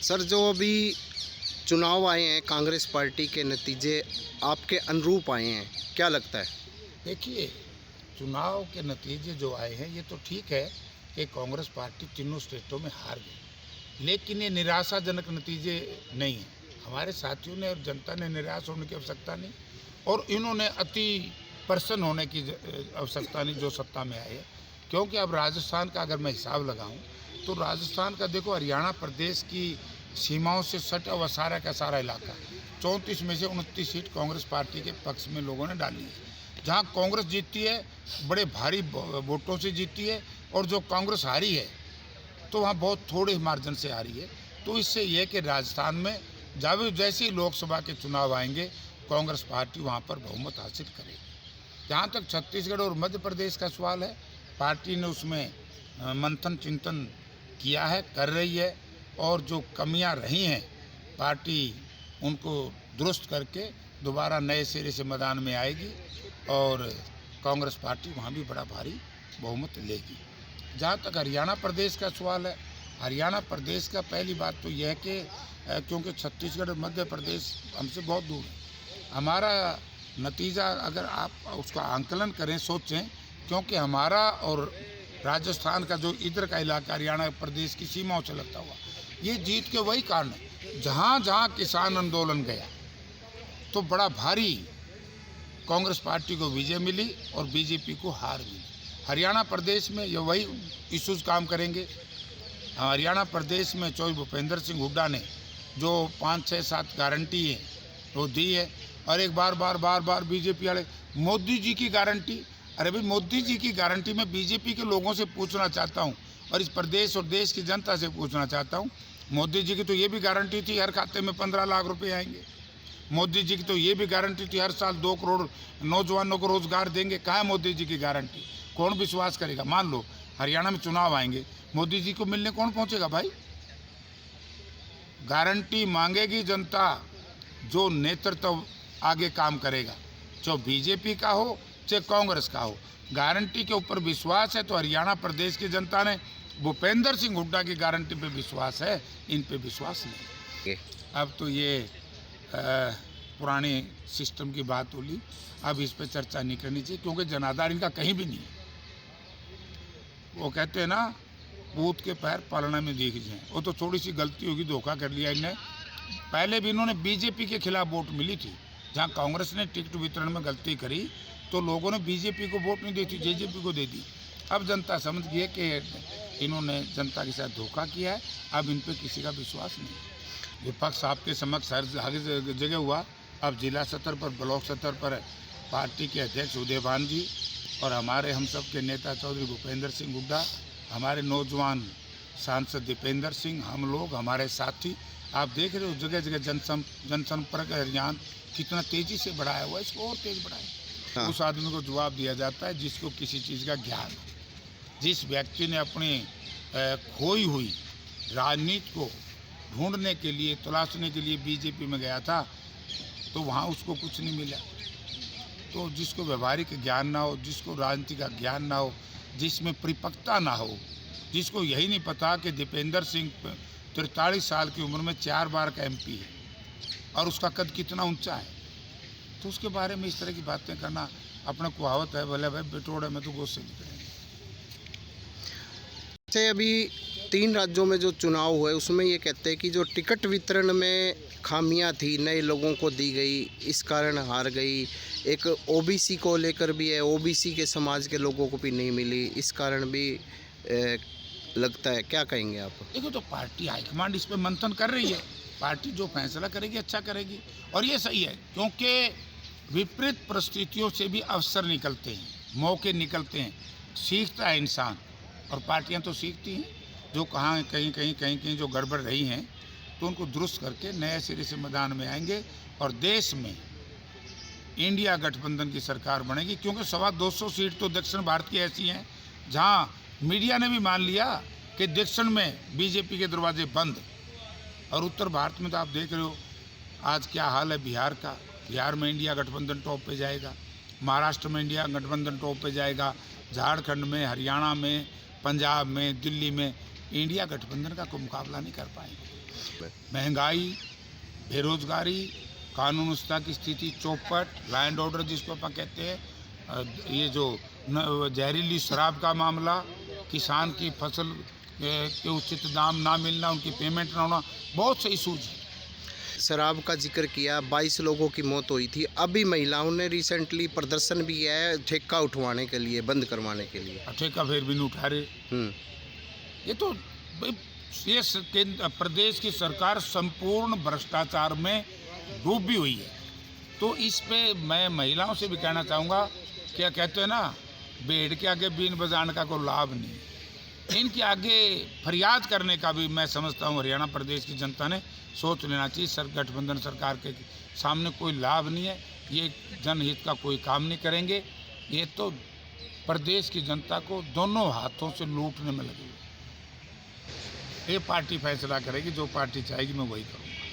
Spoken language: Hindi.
सर, जो अभी चुनाव आए हैं, कांग्रेस पार्टी के नतीजे आपके अनुरूप आए हैं, क्या लगता है? देखिए, चुनाव के नतीजे जो आए हैं ये तो ठीक है कि कांग्रेस पार्टी तीनों स्टेटों में हार गई, लेकिन ये निराशाजनक नतीजे नहीं हैं। हमारे साथियों ने और जनता ने निराश होने की आवश्यकता नहीं, और इन्होंने अति प्रसन्न होने की आवश्यकता नहीं जो सत्ता में आए, क्योंकि अब राजस्थान का अगर मैं हिसाब लगाऊं तो राजस्थान का देखो, हरियाणा प्रदेश की सीमाओं से सटा हुआ सारा का सारा इलाका 34 में से 29 सीट कांग्रेस पार्टी के पक्ष में लोगों ने डाली है। जहां कांग्रेस जीतती है बड़े भारी वोटों से जीतती है, और जो कांग्रेस हारी है तो वहाँ बहुत थोड़े मार्जिन से हारी है। तो इससे यह कि राजस्थान में जब जैसे ही लोकसभा के चुनाव आएंगे कांग्रेस पार्टी वहाँ पर बहुमत हासिल करेगी। जहाँ तक छत्तीसगढ़ और मध्य प्रदेश का सवाल है, पार्टी ने उसमें मंथन चिंतन किया है, कर रही है, और जो कमियां रही हैं पार्टी उनको दुरुस्त करके दोबारा नए सिरे से मैदान में आएगी, और कांग्रेस पार्टी वहाँ भी बड़ा भारी बहुमत लेगी। जहाँ तक हरियाणा प्रदेश का सवाल है, हरियाणा प्रदेश का पहली बात तो यह है कि क्योंकि छत्तीसगढ़ और मध्य प्रदेश हमसे बहुत दूर है, हमारा नतीजा अगर आप उसका आंकलन करें, सोचें, क्योंकि हमारा और राजस्थान का जो इधर का इलाका हरियाणा प्रदेश की सीमाओं से लगता हुआ, ये जीत के वही कारण है। जहाँ जहाँ किसान आंदोलन गया तो बड़ा भारी कांग्रेस पार्टी को विजय मिली और बीजेपी को हार मिली। हरियाणा प्रदेश में ये वही इश्यूज काम करेंगे। हरियाणा प्रदेश में चौधरी भूपेंद्र सिंह हुड्डा ने जो 5, 6, 7 गारंटी है वो दी है, और एक बार बीजेपी वाले मोदी जी की गारंटी। अरे भाई, मोदी जी की गारंटी में बीजेपी के लोगों से पूछना चाहता हूँ, और इस प्रदेश और देश की जनता से पूछना चाहता हूँ, मोदी जी की तो ये भी गारंटी थी हर खाते में 15 लाख रुपए आएंगे। मोदी जी की तो ये भी गारंटी थी हर साल 2 करोड़ नौजवानों को रोजगार देंगे। कहाँ है मोदी जी की गारंटी? कौन विश्वास करेगा? मान लो हरियाणा में चुनाव आएंगे, मोदी जी को मिलने कौन पहुंचेगा भाई? गारंटी मांगेगी जनता, जो नेतृत्व आगे काम करेगा, चाहे बीजेपी का हो चाहे कांग्रेस का हो। गारंटी के ऊपर विश्वास है तो हरियाणा प्रदेश की जनता ने भूपेंद्र सिंह हुड्डा की गारंटी पे विश्वास है, इन पे विश्वास नहीं। अब तो ये पुराने सिस्टम की बात होली, अब इस पे चर्चा नहीं करनी चाहिए, क्योंकि जनाधार इनका कहीं भी नहीं है। वो कहते हैं ना, पूत के पैर पालना में दिख जाए। वो तो थोड़ी सी गलती होगी, धोखा कर लिया इन्हें। पहले भी इन्होंने बीजेपी के खिलाफ वोट मिली थी, जहाँ कांग्रेस ने टिकट वितरण में गलती करी तो लोगों ने बीजेपी को वोट नहीं दी थी, जेजेपी को दे दी। अब जनता समझ गई है कि इन्होंने जनता के साथ धोखा किया है, अब इन पे किसी का विश्वास नहीं। विपक्ष आपके समक्ष हर जगह हुआ, अब जिला स्तर पर, ब्लॉक स्तर पर पार्टी के अध्यक्ष उदयभान जी और हमारे हम सब के नेता चौधरी भूपेंद्र सिंह हुड्डा, हमारे नौजवान सांसद दीपेंद्र सिंह, हम लोग, हमारे साथी, आप देख रहे हो जगह जगह जनसंपर्क अभियान कितना तेजी से बढ़ाया हुआ है, इसको और तेज बढ़ाए। हाँ। उस आदमी को जवाब दिया जाता है जिसको किसी चीज़ का ज्ञान हो। जिस व्यक्ति ने अपनी खोई हुई राजनीति को ढूंढने के लिए, तलाशने के लिए बीजेपी में गया था, तो वहाँ उसको कुछ नहीं मिला। तो जिसको व्यवहारिक ज्ञान ना हो, जिसको राजनीति का ज्ञान ना हो, जिसमें परिपक्वता ना हो, जिसको यही नहीं पता कि दीपेंद्र सिंह 43 साल की उम्र में 4 बार का MP है और उसका कद कितना ऊंचा है, तो उसके बारे में इस तरह की बातें करना, अपना कहावत है, भले भाई बिटोड़े में तो गोश्त से निकलेंगे। से अभी 3 राज्यों में जो चुनाव हुए उसमें ये कहते हैं कि जो टिकट वितरण में खामियां थी, नए लोगों को दी गई, इस कारण हार गई। एक OBC को लेकर भी है, OBC के समाज के लोगों को भी नहीं मिली, इस कारण भी लगता है। क्या कहेंगे आप? देखो, तो पार्टी हाईकमांड इस पर मंथन कर रही है, पार्टी जो फैसला करेगी अच्छा करेगी, और ये सही है, क्योंकि विपरीत परिस्थितियों से भी अवसर निकलते हैं, मौके निकलते हैं, सीखता है इंसान, और पार्टियां तो सीखती हैं। जो कहाँ कहीं जो गड़बड़ रही हैं तो उनको दुरुस्त करके नए सिरे से मैदान में आएंगे, और देश में इंडिया गठबंधन की सरकार बनेगी। क्योंकि 225 सीट तो दक्षिण भारत की ऐसी हैं जहाँ मीडिया ने भी मान लिया कि दक्षिण में बीजेपी के दरवाजे बंद, और उत्तर भारत में तो आप देख रहे हो आज क्या हाल है बिहार का। बिहार में इंडिया गठबंधन टॉप पे जाएगा, महाराष्ट्र में इंडिया गठबंधन टॉप पे जाएगा, झारखंड में, हरियाणा में, पंजाब में, दिल्ली में इंडिया गठबंधन का कोई मुकाबला नहीं कर पाएंगे। महंगाई, बेरोजगारी, कानून व्यवस्था की स्थिति चौपट, लॉ एंड ऑर्डर जिसको अपन कहते हैं, ये जो जहरीली शराब का मामला, किसान की फसल के उचित दाम ना मिलना, उनकी पेमेंट ना होना, बहुत से इशूज हैं। शराब का जिक्र किया, 22 लोगों की मौत हुई थी। अभी महिलाओं ने रिसेंटली प्रदर्शन भी है ठेका उठवाने के लिए, बंद करवाने के लिए। ठेका फिर भी नहीं उठा रहे। ये तो भाई, ये प्रदेश की सरकार संपूर्ण भ्रष्टाचार में डूबी हुई है। तो इस पे मैं महिलाओं से भी कहना चाहूँगा, क्या कहते हैं ना, भेड़ के आगे बीन बजाने का कोई लाभ नहीं। इनके आगे फरियाद करने का भी मैं समझता हूँ हरियाणा प्रदेश की जनता ने सोच लेना चाहिए। गठबंधन सरकार के सामने कोई लाभ नहीं है, ये जनहित का कोई काम नहीं करेंगे। ये तो प्रदेश की जनता को दोनों हाथों से लूटने में लगी। ये पार्टी फैसला करेगी, जो पार्टी चाहेगी मैं वही करूँगा।